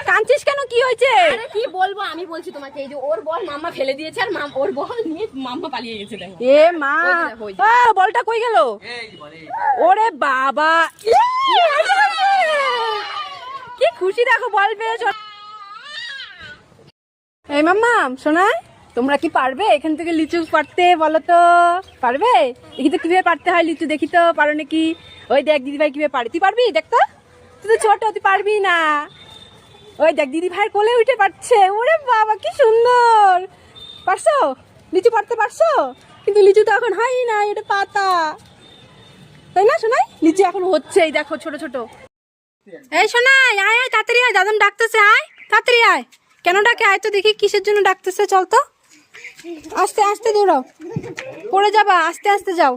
কাঁদছিস কেন, কি হয়েছে? আরে কি বলবো, আমি বলছি তোমাকে, এই যে ওর বল মাম্মা ফেলে দিয়েছে আর ওর বল নিয়ে মাম্মা পালিয়ে গেছে। দেখো এ মা, বলটা কই গেল? ওরে বাবা, কি খুশি দেখো বল পেয়েছ। এই মাম্মা শোনা, তোমরা কি পারবে এখান থেকে লিচু পাড়তে? বলো তো পারবে? দেখি তো কিভাবে পারতে হয় লিচু, দেখি তো পারো নাকি। ওই দেখ দিদি ভাই কিভাবে পারে, তুই পারবি? দেখ তো, তুই তো ছোট, তুই পারবি না। ওই দেখ দিদি ভাইয়ের কোলে উঠে পারছে। ওরে বাবা কি সুন্দর, পারছো? লিচু পারতে পারছো? কিন্তু লিচু তো এখন হয়ই না, এটা পাতা, তাই না শোনাই? লিচু এখন হচ্ছে, এই দেখো ছোট ছোট। এই শোনাই, আয় আয় তাড়াতাড়ি আয়, দাদন ডাকতেছে, আয় তাড়াতাড়ি আয়। কেন ডাকে? আয় তো দেখি কিসের জন্য ডাকতেছে। চল তো, আস্তে আস্তে দৌড়াও, পড়ে যাবা, আস্তে আস্তে যাও।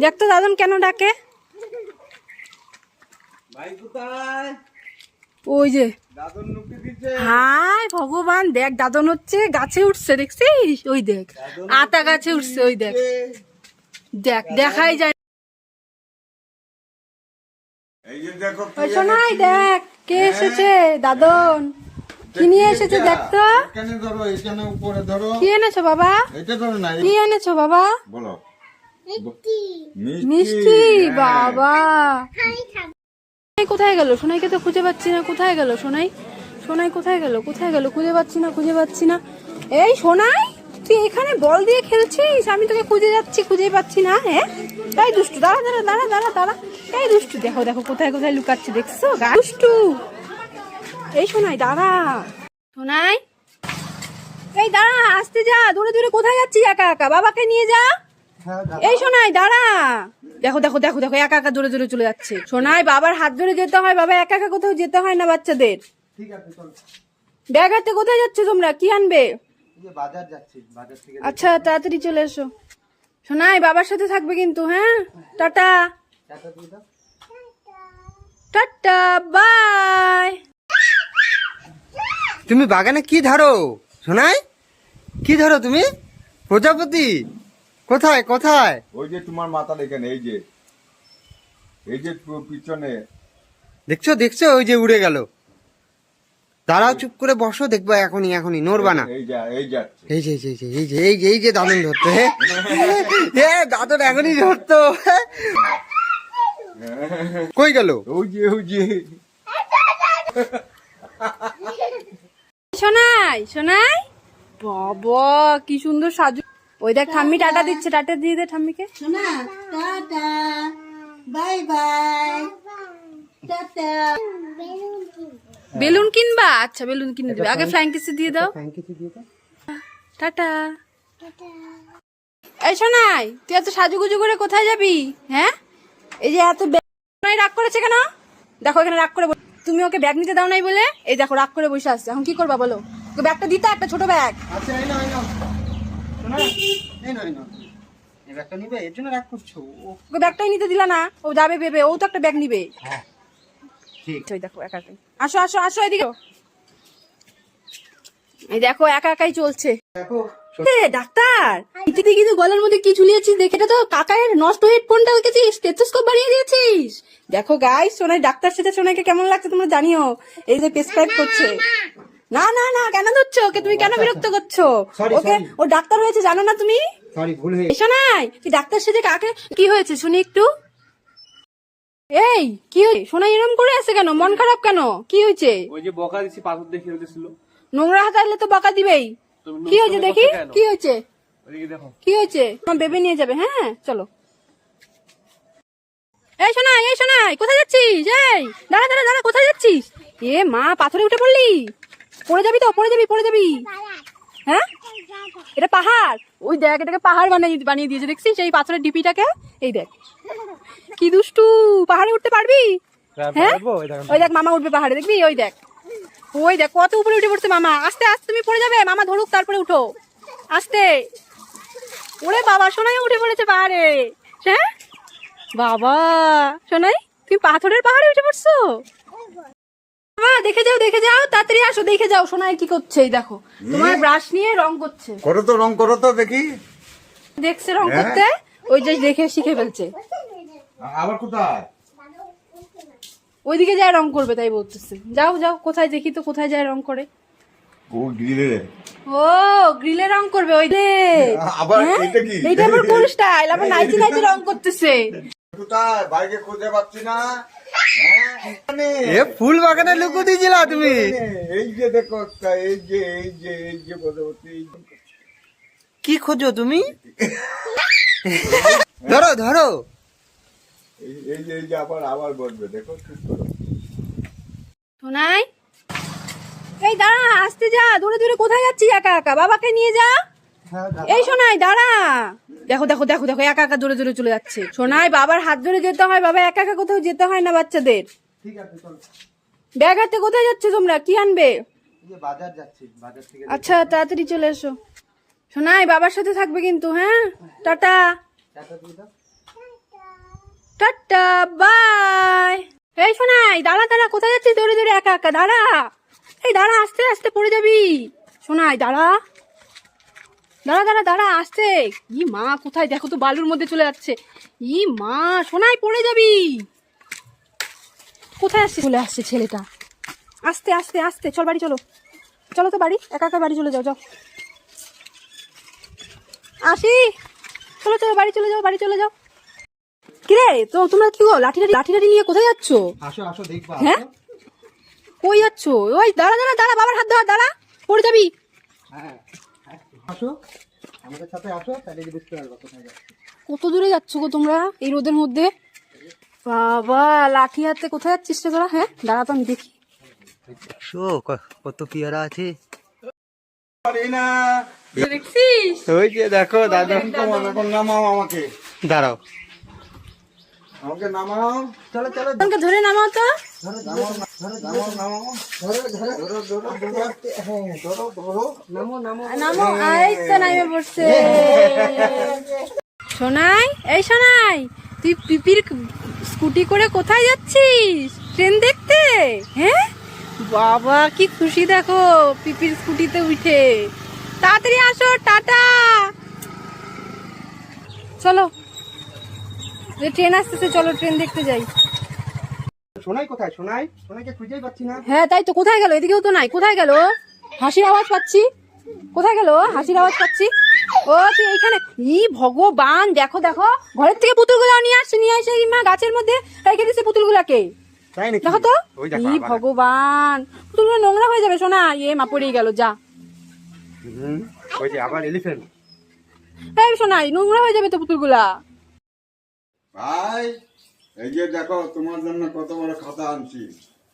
দেখ তো দাদন কেন ডাকে। ওই যে হাই ভগবান, দেখ দাদন হচ্ছে, গাছে উঠছে, দেখছিস? ওই দেখ আতা গাছে উঠছে, ওই দেখ, দেখ দেখাই যায়। শোনাই দেখ কে এসেছে, দাদন কি নিয়ে এসেছে দেখ তো। কি এনেছো বাবা? কি এনেছো বাবা? মিষ্টি। বাবা কোথায় গেল? সোনাইকে তো খুঁজে পাচ্ছি না, কোথায় গেল সোনাই? সোনাই কোথায় গেল? কোথায় গেল? খুঁজে পাচ্ছি না, খুঁজে পাচ্ছি না। এই সোনাই, তুই এখানে বল দিয়ে খেলছিস, আমি তোকে খুঁজে যাচ্ছি, খুঁজেই পাচ্ছি না। হ্যাঁ তাই দুষ্টু, দাঁড়া দাঁড়া দাঁড়া দাঁড়া দাঁড়া, এই দুষ্টু দেখো দেখো কোথায় কোথায় লুকাচ্ছে, দেখছো? দুষ্টু। এই সোনাই দাঁড়া, সোনাই এই দাঁড়া, আসতে যা, দূরে দূরে কোথায় যাচ্ছিস একা একা? বাবাকে নিয়ে যা। এই সোনাই দাঁড়া, দেখো দেখো দেখো দেখো একা একা দূরে দূরে চলে যাচ্ছে। সোনাই বাবার হাত ধরে যেতে হয়, বাবা একা একা কোথাও যেতে হয় না বাচ্চাদের। ব্যাগ হাতে কোথায় যাচ্ছে তোমরা? কি আনবে? বাজার যাচ্ছি, বাজার থেকে। আচ্ছা তাড়াতাড়ি চলে এসো। সোনাই বাবার সাথে থাকবে কিন্তু, হ্যাঁ? Tata tata bye. তুমি বাগানে কি ধরো শোনাই? কি ধরো তুমি? প্রজাপতি? কোথায় কোথায়? ওই যে তোমার মাথা এখানে, এই যে পিছনে দেখছো দেখছো, ওই যে উড়ে গেল। দাঁড়াও, চুপ করে বসো, দেখবো এখনই এখনই, নড়বা না। এই যাচ্ছে। এই যে এই যে এই যে এই যে এই যে দাদন ধরতো, দাদন এখনই ধরতো। কই গেল? ওই যে সোনাই সোনাই, বাবা কি সুন্দর সাজু। ওই দেখ ঠাম্মি টাটা দিচ্ছে, টাটা দিয়ে দে ঠাম্মিকে। সোনা tata, bye bye, tata. Balloon কিনবা? আচ্ছা বেলুন কিনে দিবে, আগে ফ্লাইং কিস দিয়ে দাও। টাটা। এই সোনাই, তুই এত সাজুগুজু করে কোথায় যাবি? হ্যাঁ এই যে এত রাগ করেছে কেন? দেখো এখানে রাগ করে, তুমি ওকে ব্যাগ নিতে দাও নাই বলে এই দেখো রাগ করে বসে আসছে। এখন কি করবা বলো? ওকে ব্যাগটা দিতে, একটা ছোট ব্যাগ। আচ্ছা এই নাও এই নাও শোনা, এই নাও এই নাও, এই ব্যাগটা নিবে, এর জন্য রাগ করছো? ওকে ব্যাগটাই নিতে দিলা না, ও যাবে ভেবে, ও তো একটা ব্যাগ নিবে। হ্যাঁ ঠিক। ওই দেখো একা একাই, আসো আসো আসো এদিকে। এই দেখো একা একাই চলছে। দেখো ডাক্তার ইতিতে কিন্তু গলার মধ্যে কি ঝুলিয়েছিস দেখে? এটা তো কাকায়ের নষ্ট হেডফোনটা দেখেছিস, স্টেথোস্কোপ বানিয়ে দিয়েছিস। দেখো গাইস, সোনাই ডাক্তার সাথে সোনাইকে কেমন লাগছে তোমরা জানিও। এই যে প্রেসক্রাইব করছে। না না না, কেন ধরছো ওকে? তুমি কেন বিরক্ত করছো ওকে? ও ডাক্তার হয়েছে জানো না তুমি? সরি, ভুল হয়ে এসো নাই, তুই ডাক্তার সাথে কাকে কি হয়েছে শুনি একটু। এই কি হয়েছে? সোনাই এরকম করে আছে কেন? মন খারাপ কেন? কি হয়েছে? ওই যে বকা দিছি, পাথর দিয়ে খেলতেছিল। নোংরা হাত আসলে তো বকা দিবেই। কি হয়েছে দেখি, কি হয়েছে? ওইদিকে দেখো কি হয়েছে? তোমার বেবি নিয়ে যাবে, হ্যাঁ চলো। এই শোনাই, এই শোনাই, কোথায় যাচ্ছিস? এই দাঁড়া দাঁড়া দাঁড়া, কোথায় যাচ্ছিস? এ মা, পাথরে উঠে পড়লি, পড়ে যাবি তো, পড়ে যাবি পড়ে যাবি। হ্যাঁ এটা পাহাড়, ওই দেখ এটাকে পাহাড় বানিয়ে দিয়েছে, দেখছিস এই পাথরের ডিপিটাকে? এই দেখ কি দুষ্টু, পাহাড়ে উঠতে পারবি? হ্যাঁ ওই দেখ মামা উঠবে পাহাড়ে, দেখবি? ওই দেখ, ওই দেখ কত উপরে উঠে পড়ছে মামা। আস্তে আস্তে, তুমি পড়ে যাবে, মামা ধরুক তারপরে উঠো, আস্তে। ওরে বাবা, সোনাই উঠে পড়েছে পাহাড়ে। হ্যাঁ বাবা, সোনাই তুমি পাথরের পাহাড়ে উঠে পড়ছো? মা দেখে যাও, দেখে যাও, তাড়াতাড়ি আসো, দেখে যাও সোনাই কি করছে। এই দেখো তোমার ব্রাশ নিয়ে রং করছে। করো তো, রং করো তো দেখি। দেখছে রং করতে, ওই যে দেখে শিখে ফেলছে। আবার কোথায়? ওইদিকে যায় রং করবে তাই বলতেছে। যাও যাও, কোথায় দেখি তো কোথায় যায় রং করে। ও গ্রিলে ও গ্রিলে রং করবে ওই রে। আবার হ্যাঁ? এটা কি? এইটা আবার কোন স্টাইল? আবার নাইচে নাইচে রং করতেছে। কোথায় বাইকে খুঁজে পাচ্ছি না। হ্যাঁ? এ ফুল বাগানে লুকু দিয়েছিলা তুমি। এই যে দেখো একটা, এই যে পদ্মাবতী, এই যে। কি খোঁজো তুমি? ধরো ধরো। এই যে আবার বলবে, দেখো ঠিক করো। শোনাই, এই দাঁড়া, আসতে যা, দূরে দূরে কোথায় যাচ্ছিস একা একা? বাবাকে নিয়ে যা। এই শোনাই দাঁড়া, দেখো দেখো দেখো দেখো, একা একা দূরে দূরে চলে যাচ্ছে। শোনাই, বাবার হাত ধরে যেতে হয়, বাবা একা একা কোথাও যেতে হয় না বাচ্চাদের। ঠিক আছে চলো। ব্যাগ হাতে কোথায় যাচ্ছে তোমরা? কি আনবে? এই যে বাজার যাচ্ছি, বাজার থেকে। আচ্ছা তাড়াতাড়ি চলে এসো। শোনাই, বাবার সাথে থাকবে কিন্তু, হ্যাঁ? টাটা টাটা দিয়ে দাও। Tata bye. এই শোনাই, দাঁড়া দাঁড়া, কোথায় যাচ্ছিস দৌড়ে দৌড়ে একা একা? দাঁড়া, এই দাঁড়া, আস্তে আস্তে পড়ে যাবি। শোনাই দাঁড়া দাঁড়া দাঁড়া দাঁড়া, আস্তে। ই মা, কোথায় দেখো তো, বালুর মধ্যে চলে যাচ্ছে। ই মা, শোনাই পড়ে যাবি। কোথায় আসছে? চলে আসছে ছেলেটা। আস্তে আস্তে আস্তে, চল বাড়ি চলো। চলো তো বাড়ি, একা একা বাড়ি চলে যাও, যাও। আসি, চলো চলো বাড়ি চলে যাও, বাড়ি চলে যাও। কিরে তো তোমরা কি গো, লাঠি লাঠি নিয়ে কোথায় যাচ্ছ? আসো আসো দেখবা। হ্যাঁ, কই যাচ্ছ? ওই দাঁড়া দাঁড়া দাঁড়া, বাবার হাত ধর, দাঁড়া, পড়ে যাবি। হ্যাঁ আসো, আমাদের সাথে আসো, তাহলে বুঝতে পারবা কোথায় যাচ্ছি। কত দূরে যাচ্ছ গো তোমরা এই রোদের মধ্যে? বাবা, লাঠি হাতে কোথায় যাচ্ছিস রে তোরা? হ্যাঁ দাঁড়া তো আমি দেখি। কত পেয়ারা আছে। পারি না। দেখছিস? ওই যে দেখো দাদা। এখন নামাও আমাকে, দাঁড়াও। আমাকে নামাও। চলো চলো। তোমাকে ধরে নামাও তো। নামাও। নামো নামো। নামো, এই তো নামে পড়ছে। শোনাই, এই শোনাই, তুই পিপির স্কুটি করে কোথায় যাচ্ছিস? ট্রেন দেখতে? হ্যাঁ বাবা, কি খুশি দেখো পিপির স্কুটিতে উঠে। তাড়াতাড়ি আসো, টাটা। চলো, ট্রেন আসতেছে, চলো ট্রেন দেখতে যাই। শোনাই কোথায়? শোনাই, শোনাইকে খুঁজেই পাচ্ছি না। হ্যাঁ তাই তো, কোথায় গেল? এদিকেও তো নাই, কোথায় গেল? হাসির আওয়াজ পাচ্ছি, কোথায় গেল? হাসির আওয়াজ পাচ্ছি। ও তুই এইখানে? ই ভগবান, দেখো দেখো, ঘরের থেকে পুতুলগুলো নিয়ে আসছে, নিয়ে এসে মা গাছের মধ্যে রেখে দিচ্ছে পুতুলগুলাকে। তাই নাকি? দেখো তো, ওই দেখো ই আবার। ভগবান, পুতুলগুলো নোংরা হয়ে যাবে। শোনা, এ মা পড়েই গেল, যা। ওই যে আবার এলিফ্যান্ট। এই শোনাই, নোংরা হয়ে যাবে তো পুতুলগুলা। ভাই, এই যে দেখো তোমার জন্য কত বড় খাতা আনছি,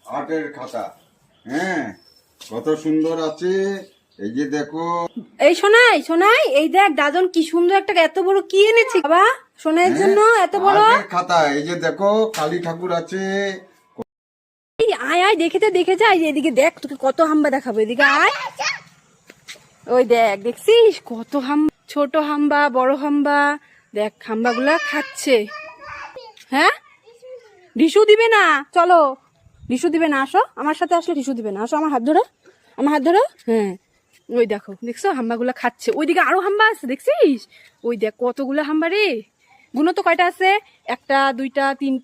আর্টের খাতা। হ্যাঁ, কত সুন্দর আছে। এই যে দেখো। এই শোনাই শোনাই, এই দেখ দাদন কি সুন্দর একটা, এত বড় কি এনেছি বাবা সোনাইয়ের জন্য, এত বড় আর্টের খাতা। এই যে দেখো, কালী ঠাকুর আছে। এই আয় আয়, দেখে যা, এই যে এদিকে দেখ, তোকে কত হাম্বা দেখাবো, এদিকে আয়। ওই দেখ, দেখছিস কত হাম্বা, ছোট হাম্বা, বড় হাম্বা, দেখ হাম্বা গুলা খাচ্ছে। হ্যাঁ, ঢিসু দিবে না, চলো ঢিসু দিবে না, আসো আমার সাথে, আসলে ঢিসু দিবে না, আসো আমার হাত ধরো, আমার হাত ধরো। হ্যাঁ, ওই দেখো, দেখছো হাম্বা গুলা খাচ্ছে। ওইদিকে আরো হাম্বা আছে, দেখছিস? ওই দেখ কতগুলো হাম্বা রে। গুনো তো কয়টা আছে? 1 2 3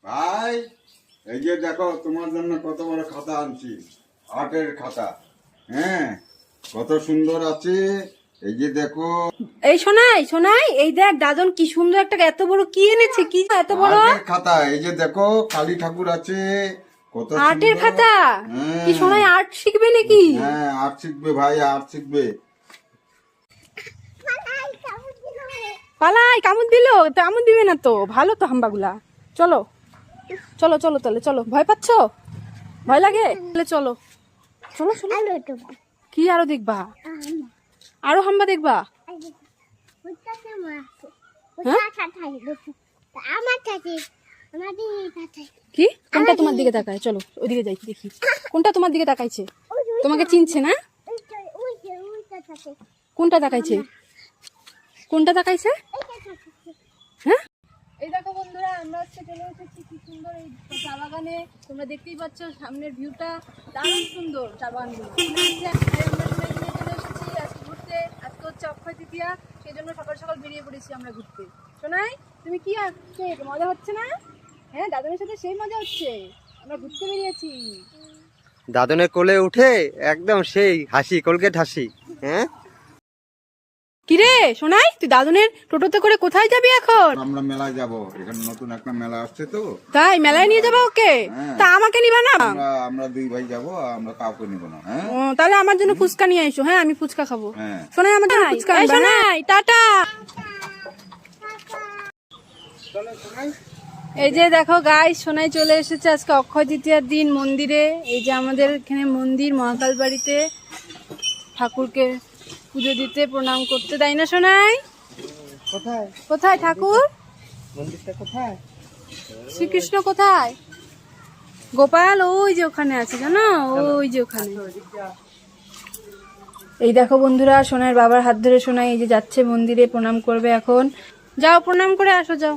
ভাই, এই যে দেখো তোমার জন্য কত বড় খাতা আনছি, আর্টের খাতা। হ্যাঁ, কত সুন্দর আছে। এই যে দেখো। এই শোনাই শোনাই, এই দেখ দাদন কি সুন্দর একটা, এত বড় কি এনেছে, কি এত বড় আর্টের খাতা। এই যে দেখো, কালী ঠাকুর আছে। কত আর্টের সুন্দর। খাতা। হ্যাঁ। কি শোনাই, আর্ট শিখবে নাকি? হ্যাঁ, আর্ট শিখবে ভাই, আর্ট শিখবে। পালাই, কামড় দিল? কামড় দিবে না তো, ভালো তো হাম্বাগুলা। চলো চলো চলো, তাহলে চলো। ভয় পাচ্ছ? ভয় লাগে? তাহলে চলো চলো চলো। কি আরো দেখবা? আরো হাম্বা দেখবা? কি? কোনটা তোমার দিকে তাকায়? চলো ওইদিকে যাই, দেখি কোনটা তোমার দিকে তাকাইছে। তোমাকে চিনছে না? কোনটা তাকাইছে? কোনটা তাকাইছে? হ্যাঁ, এই দেখো বন্ধুরা, আমরা হচ্ছে চলে এসেছি কি সুন্দর এই চা বাগানে। তোমরা দেখতেই পাচ্ছ সামনের ভিউটা, দারুণ সুন্দর চা বাগানগুলো। আমরা সবাই মিলে চলে এসেছি আজকে ঘুরতে। আজকে হচ্ছে অক্ষয় তৃতীয়া, সেই জন্য সকাল সকাল বেরিয়ে পড়েছি আমরা ঘুরতে। শোনাই, তুমি কি আসছে, মজা হচ্ছে না? হ্যাঁ দাদনের সাথে সেই মজা হচ্ছে, আমরা ঘুরতে বেরিয়েছি। দাদনের কোলে উঠে একদম সেই হাসি, কোলগেট হাসি। হ্যাঁ, কিরে সোনাই, তুই দাদনের টোটোতে করে কোথায় যাবি এখন? আমরা মেলায় যাব, এখানে নতুন একটা মেলা আসছে তো। তাই মেলায় নিয়ে যাবো ওকে? হ্যাঁ। তা আমাকে নিবা না? আমরা দুই ভাই যাব, আমরা কাউকে নিব না। হ্যাঁ ও, তাহলে আমার জন্য ফুচকা নিয়ে এসো। হ্যাঁ আমি ফুচকা খাবো। হ্যাঁ। সোনাই আমার জন্য ফুচকা আনবা। সোনাই টাটা। এই যে দেখো গাইস, সোনাই চলে এসেছে আজকে অক্ষয় তৃতীয়ার দিন মন্দিরে। এই যে আমাদের এখানে মন্দির, মহাকাল বাড়িতে ঠাকুরকে পুজো দিতে, প্রণাম করতে, তাই না সোনাই? কোথায় কোথায় ঠাকুর? মন্দিরটা কোথায়? শ্রীকৃষ্ণ কোথায়? গোপাল ওই যে ওখানে আছে, জানো, ওই যে ওখানে। এই দেখো বন্ধুরা, সোনাইয়ের বাবার হাত ধরে সোনাই এই যে যাচ্ছে মন্দিরে, প্রণাম করবে এখন। যাও প্রণাম করে আসো, যাও।